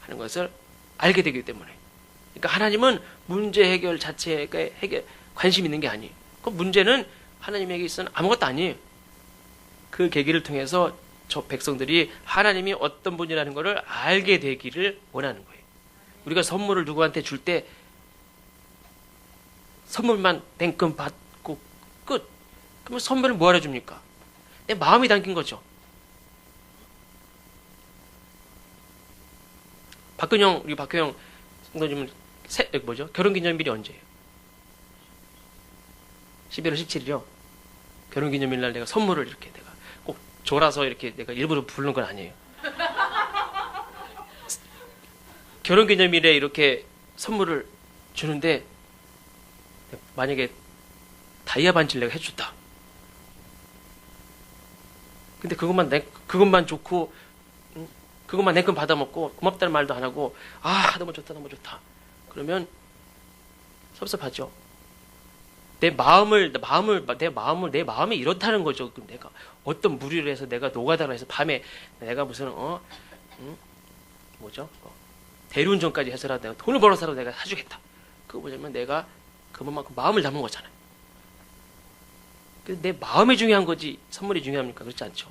하는 것을 알게 되기 때문에. 그러니까 하나님은 문제 해결 자체에 관심 있는 게 아니에요. 그 문제는 하나님에게 있어서는 아무것도 아니에요. 그 계기를 통해서 저 백성들이 하나님이 어떤 분이라는 것을 알게 되기를 원하는 거예요. 우리가 선물을 누구한테 줄 때 선물만 냉큼 받고 끝. 그러면 선물을 뭐 하러 줍니까? 내 마음이 담긴 거죠. 우리 박효영 성도님은 결혼기념일이 언제예요? 11월 17일이요. 결혼기념일 날 내가 선물을 이렇게 내가 꼭 졸아서 이렇게 내가 일부러 부르는 건 아니에요. 결혼기념일에 이렇게 선물을 주는데 만약에 다이아 반지를 내가 해줬다. 근데 그것만 좋고 그것만 냉큼 받아먹고 고맙다는 말도 안 하고 너무 좋다 너무 좋다. 그러면 섭섭하죠. 내 마음이 이렇다는 거죠. 그럼 내가 어떤 무리를 해서 내가 노가다를 해서 밤에 내가 무슨 대리운전까지 해서라도 내가 돈을 벌어서라도 내가 사주겠다. 그거 뭐냐면 내가 그만큼 마음을 담은 거잖아요. 내 마음이 중요한 거지 선물이 중요합니까? 그렇지 않죠.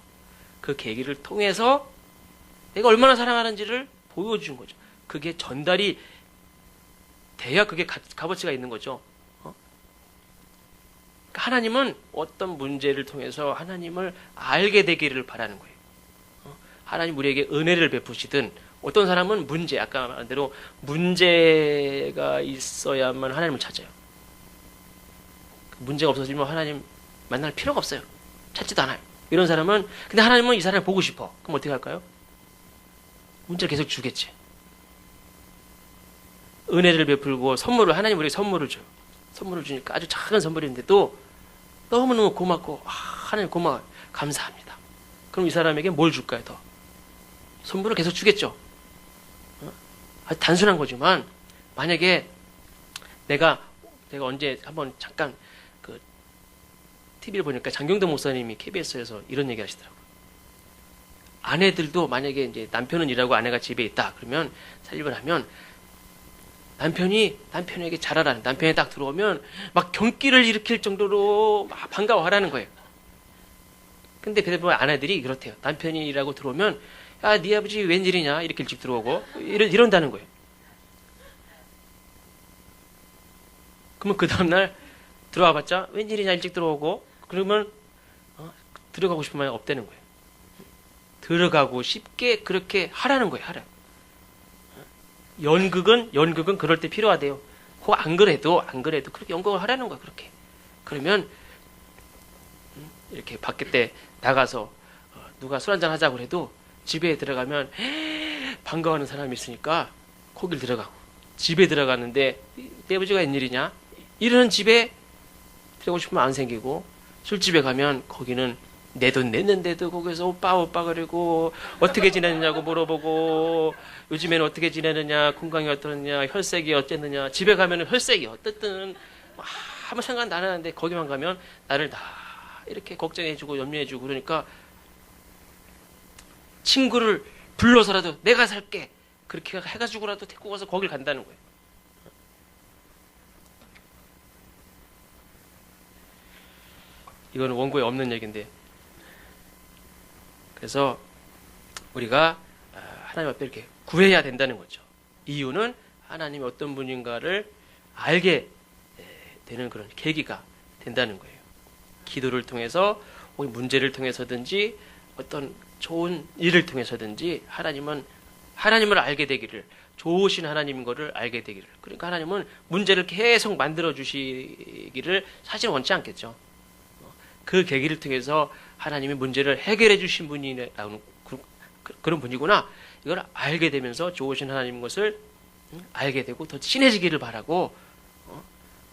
그 계기를 통해서 내가 얼마나 사랑하는지를 보여준 거죠. 그게 전달이 돼야 그게 값어치가 있는 거죠. 그러니까 하나님은 어떤 문제를 통해서 하나님을 알게 되기를 바라는 거예요. 하나님 우리에게 은혜를 베푸시든 어떤 사람은 아까 말한 대로 문제가 있어야만 하나님을 찾아요. 문제가 없어지면 하나님 만날 필요가 없어요. 찾지도 않아요. 이런 사람은 근데 하나님은 이 사람을 보고 싶어. 그럼 어떻게 할까요? 문제를 계속 주겠지. 은혜를 베풀고 하나님 우리에게 선물을 줘요. 선물을 주니까 아주 작은 선물인데도 너무너무 고맙고 하나님 고마워요. 감사합니다. 그럼 이 사람에게 뭘 줄까요? 더 선물을 계속 주겠죠. 아주 단순한 거지만 만약에 내가 언제 한번 잠깐 TV를 보니까 장경도 목사님이 KBS에서 이런 얘기 하시더라고요. 아내들도 만약에 이제 남편은 일하고 아내가 집에 있다 그러면 살림을 하면 남편에게 잘하라는 남편이 딱 들어오면 막 경기를 일으킬 정도로 막 반가워하라는 거예요. 근데 그래도 아내들이 그렇대요. 남편이 일하고 들어오면 네 아버지 웬일이냐 이렇게 일찍 들어오고 이런다는 거예요. 그러면 그 다음날 들어와봤자 웬일이냐 일찍 들어오고 그러면 들어가고 싶은 마음이 없다는 거예요. 들어가고 쉽게 그렇게 하라는 거예요. 연극은 그럴 때 필요하대요. 혹 안 그래도 그렇게 연극을 하라는 거야. 그렇게 그러면 이렇게 밖에 때 나가서 누가 술 한잔 하자고 해도 집에 들어가면 반가워하는 사람이 있으니까 거길 들어가고 집에 들어갔는데 내 아버지가 웬일이냐 이러는 집에 들어가고 싶으면 안 생기고 술집에 가면 거기는 내 돈 냈는데도 거기서 오빠 그리고 어떻게 지내느냐고 물어보고 요즘에는 어떻게 지내느냐 건강이 어떠느냐 혈색이 어땠느냐 집에 가면 혈색이 어떻든 아무 상관 안 하는데 거기만 가면 나를 다 이렇게 걱정해주고 염려해주고 그러니까 친구를 불러서라도 내가 살게 그렇게 해가지고라도 데리고 가서 거길 간다는 거예요. 이거는 원고에 없는 얘기인데 그래서 우리가 하나님 앞에 이렇게 구해야 된다는 거죠. 이유는 하나님이 어떤 분인가를 알게 되는 그런 계기가 된다는 거예요. 기도를 통해서 혹은 문제를 통해서든지 어떤 좋은 일을 통해서든지 하나님을 알게 되기를 좋으신 하나님인 것을 알게 되기를 그러니까 하나님은 문제를 계속 만들어 주시기를 사실 원치 않겠죠. 그 계기를 통해서 하나님이 문제를 해결해 주신 분이라는 그런 분이구나. 이걸 알게 되면서 좋으신 하나님인 것을 알게 되고 더 친해지기를 바라고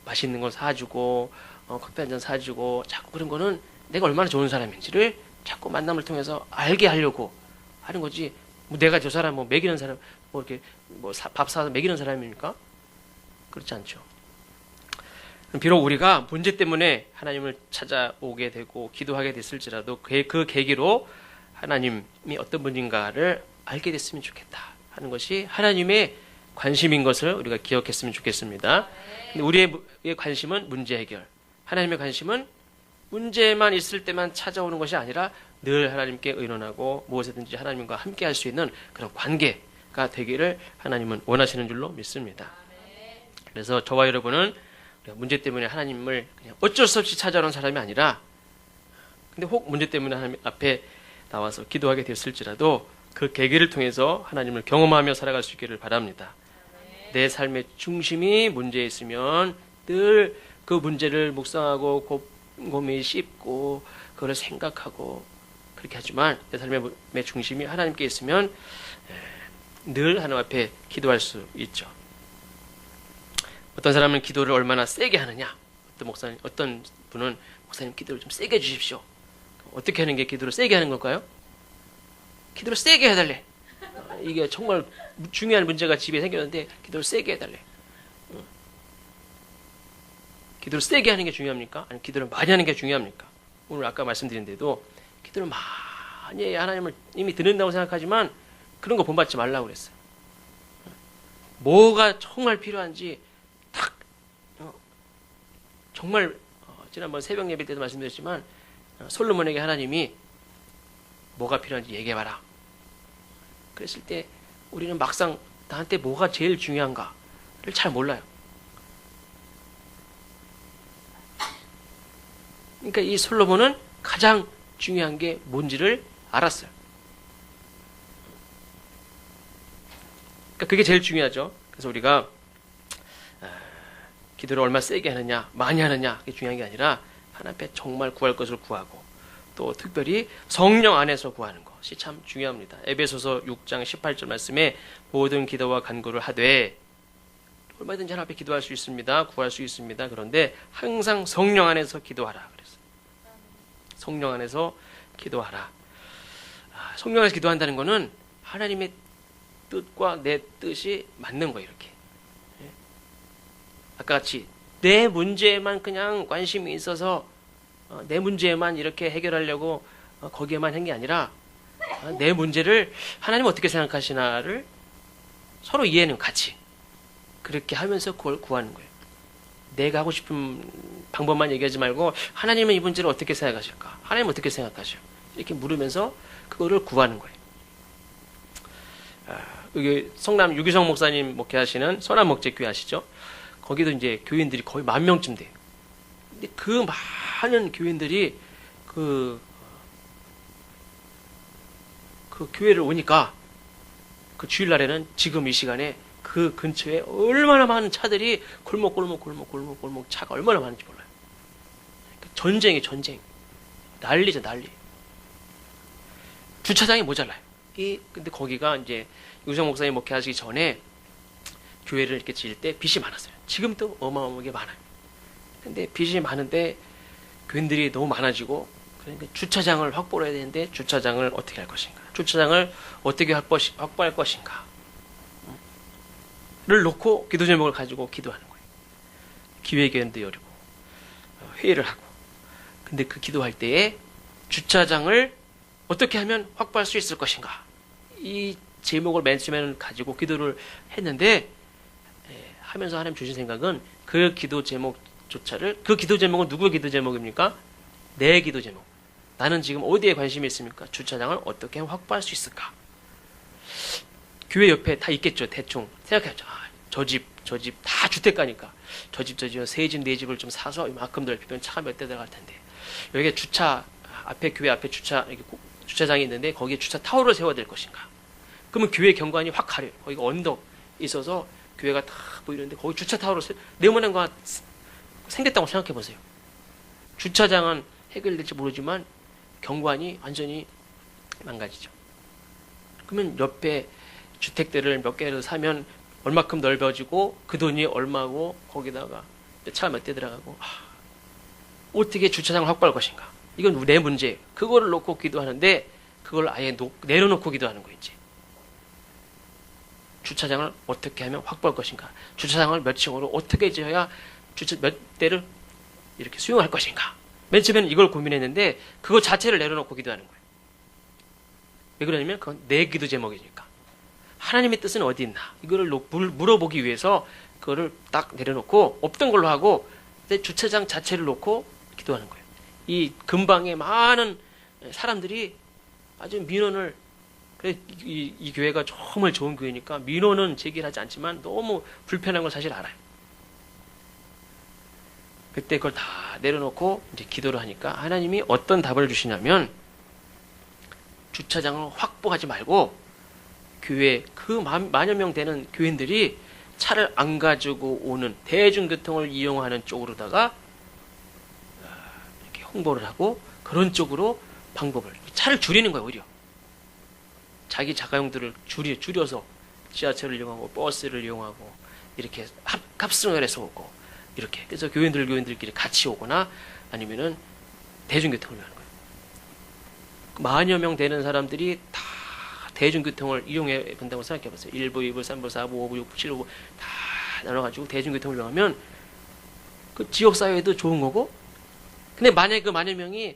맛있는 걸 사주고 커피 한 잔 사주고 자꾸 그런 거는 내가 얼마나 좋은 사람인지를 자꾸 만남을 통해서 알게 하려고 하는 거지. 내가 저 사람 먹이는 사람 이렇게 밥 사서 먹이는 사람입니까? 그렇지 않죠. 비록 우리가 문제 때문에 하나님을 찾아오게 되고 기도하게 됐을지라도 그 계기로 하나님이 어떤 분인가를 알게 됐으면 좋겠다 하는 것이 하나님의 관심인 것을 우리가 기억했으면 좋겠습니다. 근데 우리의 관심은 문제 해결. 하나님의 관심은 문제만 있을 때만 찾아오는 것이 아니라 늘 하나님께 의논하고 무엇이든지 하나님과 함께 할 수 있는 그런 관계가 되기를 하나님은 원하시는 줄로 믿습니다. 그래서 저와 여러분은 문제 때문에 하나님을 그냥 어쩔 수 없이 찾아오는 사람이 아니라, 근데 혹 문제 때문에 하나님 앞에 나와서 기도하게 되었을지라도 그 계기를 통해서 하나님을 경험하며 살아갈 수 있기를 바랍니다. 내 삶의 중심이 문제에 있으면 늘 그 문제를 묵상하고 곰곰이 씹고 그걸 생각하고 그렇게 하지만 내 삶의 중심이 하나님께 있으면 늘 하나님 앞에 기도할 수 있죠. 어떤 사람은 기도를 얼마나 세게 하느냐, 어떤 분은 목사님 기도를 좀 세게 해주십시오. 어떻게 하는 게 기도를 세게 하는 걸까요? 기도를 세게 해달래. 이게 정말 중요한 문제가 집에 생겼는데 기도를 세게 해달래. 기도를 세게 하는 게 중요합니까? 아니면 기도를 많이 하는 게 중요합니까? 오늘 아까 말씀드린 대로 기도를 많이 해야 하나님을 이미 듣는다고 생각하지만 그런 거 본받지 말라고 그랬어요. 뭐가 정말 필요한지 딱 정말 지난번 새벽 예배 때도 말씀드렸지만 솔로몬에게 하나님이 뭐가 필요한지 얘기해봐라. 그랬을 때 우리는 막상 나한테 뭐가 제일 중요한가를 잘 몰라요. 그러니까 이 솔로몬은 가장 중요한 게 뭔지를 알았어요. 그러니까 그게 제일 중요하죠. 그래서 우리가 기도를 얼마나 세게 하느냐, 많이 하느냐, 그게 중요한 게 아니라 하나님 앞에 정말 구할 것을 구하고 또 특별히 성령 안에서 구하는 것이 참 중요합니다. 에베소서 6장 18절 말씀에 모든 기도와 간구를 하되, 얼마든지 하나님 앞에 기도할 수 있습니다. 구할 수 있습니다. 그런데 항상 성령 안에서 기도하라 그랬어요. 성령 안에서 기도하라. 성령 안에서 기도한다는 것은 하나님의 뜻과 내 뜻이 맞는 거예요. 이렇게. 아까 같이 내 문제에만 그냥 관심이 있어서 내 문제에만 이렇게 해결하려고 거기에만 한 게 아니라 내 문제를 하나님 어떻게 생각하시나를 서로 이해는 같이 그렇게 하면서 그걸 구하는 거예요. 내가 하고 싶은 방법만 얘기하지 말고 하나님은 이 문제를 어떻게 생각하실까? 하나님은 어떻게 생각하셔? 이렇게 물으면서 그거를 구하는 거예요. 여기 성남 유기성 목사님 목회하시는 선한목재교회 아시죠? 거기도 이제 교인들이 거의 10,000명쯤 돼요. 근데 그 많은 교인들이 그 교회를 오니까 그 주일날에는 지금 이 시간에 그 근처에 얼마나 많은 차들이 골목 차가 얼마나 많은지 몰라요. 전쟁이 전쟁. 난리죠, 난리. 주차장이 모자라요. 근데 거기가 이제 유성 목사님 목회하시기 전에 교회를 이렇게 지을 때 빚이 많았어요. 지금도 어마어마하게 많아요. 근데 빚이 많은데 교인들이 너무 많아지고 그러니까 주차장을 확보를 해야 되는데 주차장을 어떻게 할 것인가? 주차장을 어떻게 확보할 것인가? 를 놓고 기도 제목을 가지고 기도하는 거예요. 기획회의도 열고 회의를 하고. 근데 그 기도할 때에 주차장을 어떻게 하면 확보할 수 있을 것인가? 이 제목을 맨 처음에는 가지고 기도를 했는데 하면서 하나님 주신 생각은 그 기도 제목조차를 그 기도 제목은 누구의 기도 제목입니까? 내 기도 제목. 나는 지금 어디에 관심이 있습니까? 주차장을 어떻게 확보할 수 있을까? 교회 옆에 다 있겠죠. 대충 생각해야죠. 저 집 다 주택가니까 저 집 세 집 네 집을 좀 사서 이만큼 넓히면 차가 몇 대 들어갈 텐데 여기에 교회 앞에 주차장이 있는데 거기에 주차 타워를 세워야 될 것인가? 그러면 교회 경관이 확 가려요. 거기가 언덕 있어서 교회가 다 보이는데 거기 주차 타워를 네모난 거 생겼다고 생각해 보세요. 주차장은 해결될지 모르지만 경관이 완전히 망가지죠. 그러면 옆에 주택들을 몇 개를 사면 얼마큼 넓어지고 그 돈이 얼마고 거기다가 차 몇 대 들어가고 어떻게 주차장을 확보할 것인가? 이건 내 문제. 그거를 놓고 기도하는데 그걸 아예 내려놓고 기도하는 거 있지. 주차장을 어떻게 하면 확보할 것인가? 주차장을 몇 층으로 어떻게 지어야 몇 대를 이렇게 수용할 것인가? 맨 처음에는 이걸 고민했는데 그거 자체를 내려놓고 기도하는 거예요. 왜 그러냐면 그건 내 기도 제목이니까. 하나님의 뜻은 어디 있나? 이거를 물어보기 위해서 그거를 딱 내려놓고 없던 걸로 하고 주차장 자체를 놓고 기도하는 거예요. 이 근방에 많은 사람들이 아주 민원을 이 교회가 정말 좋은 교회니까 민원은 제기를 하지 않지만 너무 불편한 걸 사실 알아요. 그때 그걸 다 내려놓고 이제 기도를 하니까 하나님이 어떤 답을 주시냐면 주차장을 확보하지 말고 교회 그 만여 명 되는 교인들이 차를 안 가지고 오는 대중교통을 이용하는 쪽으로다가 이렇게 홍보를 하고 그런 쪽으로 방법을 차를 줄이는 거예요. 오히려 자기 자가용들을 줄여서 지하철을 이용하고 버스를 이용하고 이렇게 합승을 해서 오고 이렇게 그래서 교인들끼리 같이 오거나 아니면은 대중교통을 이용하는 거예요. 만여 명 되는 사람들이 다 대중교통을 이용해 본다고 생각해 보세요. 1부, 2부, 3부, 4부, 5부, 6부, 7부 다 나눠가지고 대중교통을 이용하면 그 지역사회에도 좋은 거고 근데 만약에 그 만여 명이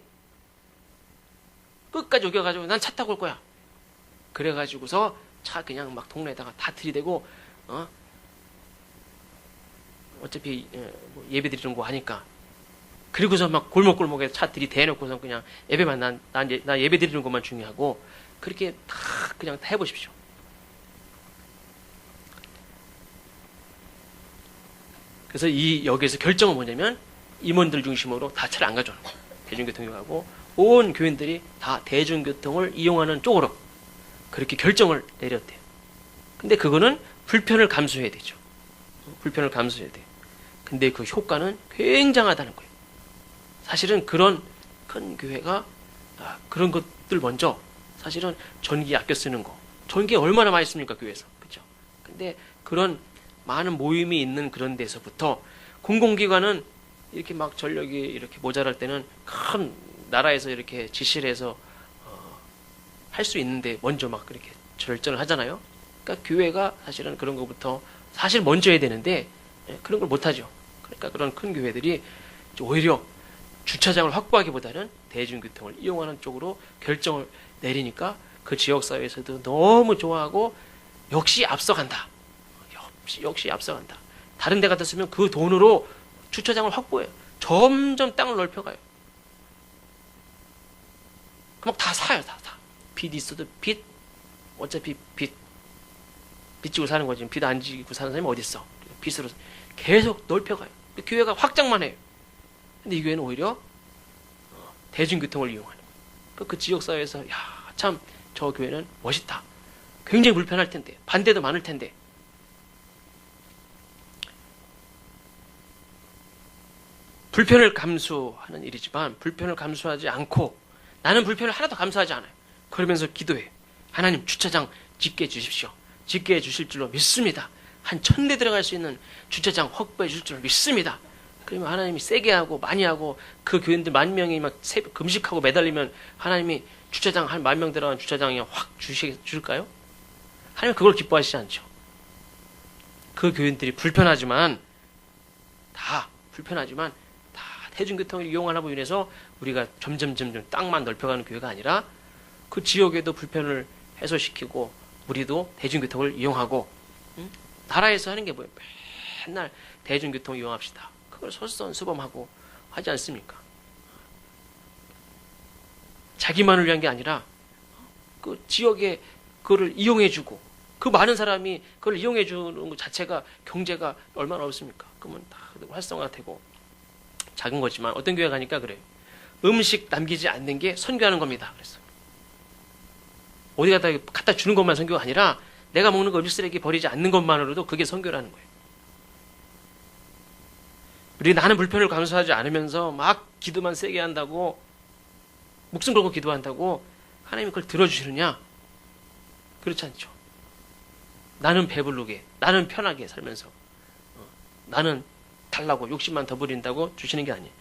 끝까지 우겨가지고 난 차 타고 올 거야. 그래가지고서 차 그냥 막 동네에다가 다 들이대고 어차피 뭐 예배 드리는 거 하니까 그리고서 막 골목골목에 차 들이대놓고서 그냥 예배만 난 예배 드리는 것만 중요하고 그렇게 다 그냥 다 해보십시오. 그래서 여기에서 결정은 뭐냐면 임원들 중심으로 다 차를 안 가져오는 거예요. 대중교통 이용하고 온 교인들이 다 대중교통을 이용하는 쪽으로 그렇게 결정을 내렸대요. 근데 그거는 불편을 감수해야 되죠. 불편을 감수해야 돼요. 근데 그 효과는 굉장하다는 거예요. 사실은 그런 큰 교회가 그런 것들 먼저 사실은 전기 아껴 쓰는 거. 전기 얼마나 많이 씁니까, 교회에서. 그죠? 근데 그런 많은 모임이 있는 그런 데서부터 공공기관은 이렇게 막 전력이 이렇게 모자랄 때는 큰 나라에서 이렇게 지시를 해서 할 수 있는데 먼저 막 그렇게 절전을 하잖아요. 그러니까 교회가 사실은 그런 것부터 사실 먼저 해야 되는데 그런 걸 못하죠. 그러니까 그런 큰 교회들이 오히려 주차장을 확보하기보다는 대중교통을 이용하는 쪽으로 결정을 내리니까 그 지역사회에서도 너무 좋아하고 역시 앞서간다. 역시 앞서간다. 다른 데 같았으면 그 돈으로 주차장을 확보해요. 점점 땅을 넓혀가요. 막 다 사요. 다. 빚 있어도 어차피 빚 지고 사는 거지. 빚 안 지고 사는 사람이 어디 있어. 빚으로 계속 넓혀가요. 교회가 확장만 해요. 근데 이 교회는 오히려 대중교통을 이용하는 거예요. 그 지역사회에서 참 저 교회는 멋있다. 굉장히 불편할 텐데 반대도 많을 텐데 불편을 감수하는 일이지만 불편을 감수하지 않고 나는 불편을 하나도 감수하지 않아요. 그러면서 기도해. 하나님 주차장 짓게 해주십시오. 짓게 해주실 줄로 믿습니다. 한 1000대 들어갈 수 있는 주차장 확보해 주실 줄로 믿습니다. 그러면 하나님이 세게 하고 많이 하고 그 교인들 10,000명이 막 금식하고 매달리면 하나님이 주차장 한 10,000명 들어간 주차장에 확 주실까요? 하나님 그걸 기뻐하시지 않죠. 그 교인들이 불편하지만 다 대중교통을 이용하는 법으로 인해서 우리가 점점 땅만 넓혀가는 교회가 아니라 그 지역에도 불편을 해소시키고 우리도 대중교통을 이용하고 나라에서 하는 게 뭐예요? 맨날 대중교통 이용합시다. 그걸 솔선수범하고 하지 않습니까? 자기만을 위한 게 아니라 그 지역에 그거를 이용해주고 그 많은 사람이 그걸 이용해주는 것 자체가 경제가 얼마나 없습니까? 그러면 다 활성화가 되고 작은 거지만 어떤 교회 가니까 그래요. 음식 남기지 않는 게 선교하는 겁니다. 그래서 어디 갖다 주는 것만 선교가 아니라 내가 먹는 거 음식 쓰레기 버리지 않는 것만으로도 그게 선교라는 거예요. 우리 나는 불편을 감수하지 않으면서 막 기도만 세게 한다고 목숨 걸고 기도한다고 하나님이 그걸 들어주시느냐? 그렇지 않죠. 나는 배부르게 나는 편하게 살면서 나는 달라고 욕심만 더 부린다고 주시는 게 아니에요.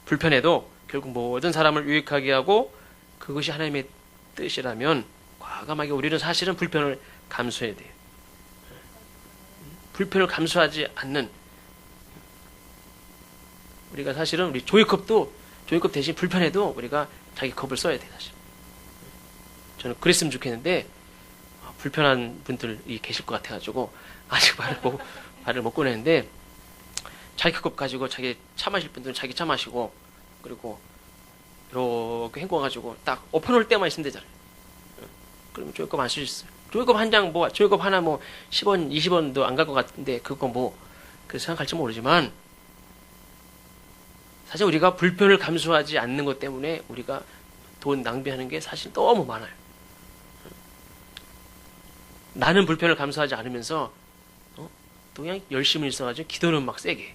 불편해도 결국 모든 사람을 유익하게 하고 그것이 하나님의 뜻이라면 과감하게 우리는 사실은 불편을 감수해야 돼요. 불편을 감수하지 않는 우리가 사실은 우리 종이컵 대신 불편해도 우리가 자기 컵을 써야 돼요. 사실 저는 그랬으면 좋겠는데 불편한 분들이 계실 것 같아가지고 아직 말을 못 꺼내는데 자기 컵 가지고 자기 차 마실 분들은 자기 차 마시고 그리고 이렇게 헹궈가지고 딱 엎어놓을 때만 있으면 되잖아요. 그러면 종이컵 안 쓸 수 있어요. 종이컵 한 장 종이컵 하나 10원, 20원도 안 갈 것 같은데 그거 그렇게 생각할지 모르지만 사실 우리가 불편을 감수하지 않는 것 때문에 우리가 돈 낭비하는 게 사실 너무 많아요. 나는 불편을 감수하지 않으면서 또 그냥 열심히 있어가지고 기도는 막 세게.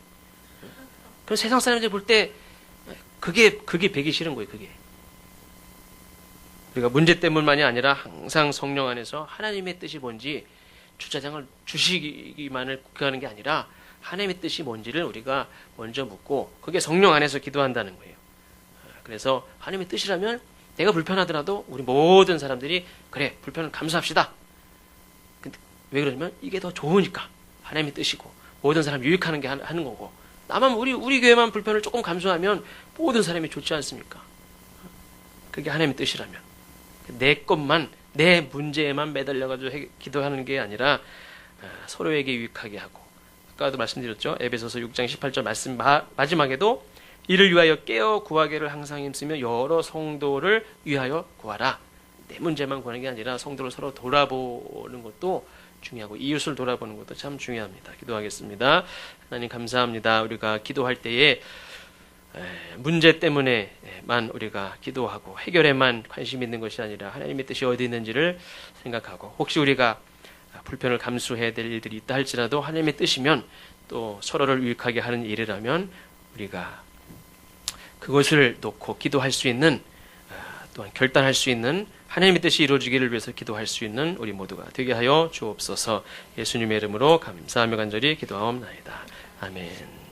그럼 세상 사람들이 볼 때 그게 배기 싫은 거예요. 그게. 우리가 문제 때문만이 아니라 항상 성령 안에서 하나님의 뜻이 뭔지 주차장을 주시기만을 구하는 게 아니라 하나님의 뜻이 뭔지를 우리가 먼저 묻고 그게 성령 안에서 기도한다는 거예요. 그래서 하나님의 뜻이라면 내가 불편하더라도 우리 모든 사람들이 그래 불편을 감수합시다. 근데 왜 그러냐면 이게 더 좋으니까 하나님의 뜻이고 모든 사람 유익하는 게 하는 거고 나만 우리 교회만 불편을 조금 감수하면 모든 사람이 좋지 않습니까? 그게 하나님의 뜻이라면 내 것만 내 문제에만 매달려가지고 기도하는 게 아니라 서로에게 유익하게 하고 아까도 말씀드렸죠. 에베소서 6장 18절 말씀 마지막에도 이를 위하여 깨어 구하기를 항상 힘쓰며 여러 성도를 위하여 구하라. 내 문제만 구하는 게 아니라 성도를 서로 돌아보는 것도 중요하고 이웃을 돌아보는 것도 참 중요합니다. 기도하겠습니다. 하나님 감사합니다. 우리가 기도할 때에 문제 때문에만 우리가 기도하고 해결에만 관심 있는 것이 아니라 하나님의 뜻이 어디 있는지를 생각하고 혹시 우리가 불편을 감수해야 될 일들이 있다 할지라도 하나님의 뜻이면 또 서로를 유익하게 하는 일이라면 우리가 그것을 놓고 기도할 수 있는 또한 결단할 수 있는 하나님의 뜻이 이루어지기를 위해서 기도할 수 있는 우리 모두가 되게 하여 주옵소서. 예수님의 이름으로 감사하며 간절히 기도하옵나이다. 아멘.